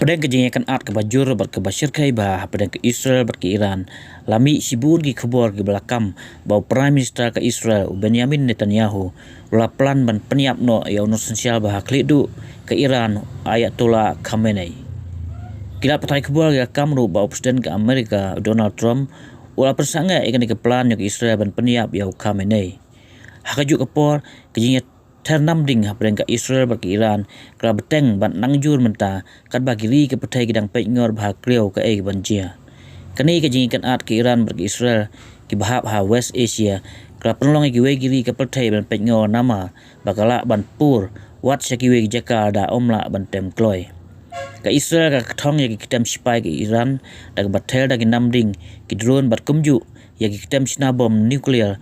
Pedang kejengakan art ke bajur berkebashir kai bah pedang ke Israel berke Iran lami sibur gi khobor gi belakam bau Prime Minister ke Israel Benjamin Netanyahu ula plan ban peniap no ya esensial bah klidu ke Iran Ayatollah Khamenei. Kila patai khobor gi kamru bau Presiden ke Amerika Donald Trump ula persanga ikan ke plan ke Israel ban peniap ya Khamenei. Hakaju kepor kejengat ternam ding hapren ka Israel bagi Iran kala beteng ban nangjur menta kat bagiri ke petai gidang pengor bah kriau ke banjia kani ke jingikan at ke Iran bagi Israel ki bahap ha West Asia kala penolong ki giri ke petai ban pengor nama bakala ban pur wat syakiwe jakal da omla ban tem kloy ka Israel ka thong ya ki kitam spy ke Iran da batel da ki namding ki drone bat kumju ya ki kitam sina bom nuklear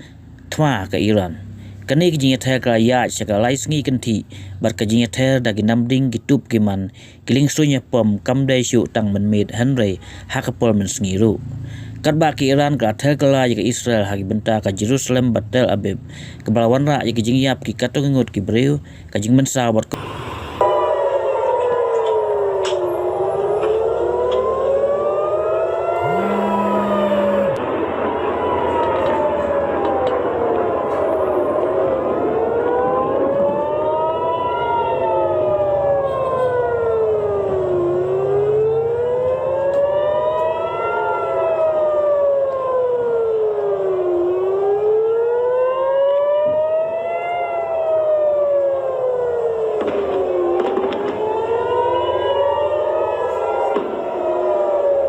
thma ke Iran kani kijinya ther ka ya saka lais ngi kanthi bar kijinya ther da ginamding gitup giman kiling sunya pom kamdai syu tang menmit henry hakapol men sngiru kat ba ki Iran ka ther kala ya Israel hagi benta ka Jerusalem batel abib kebalawan ra ya kijing yap ki katongut ki breu kajing mensa bat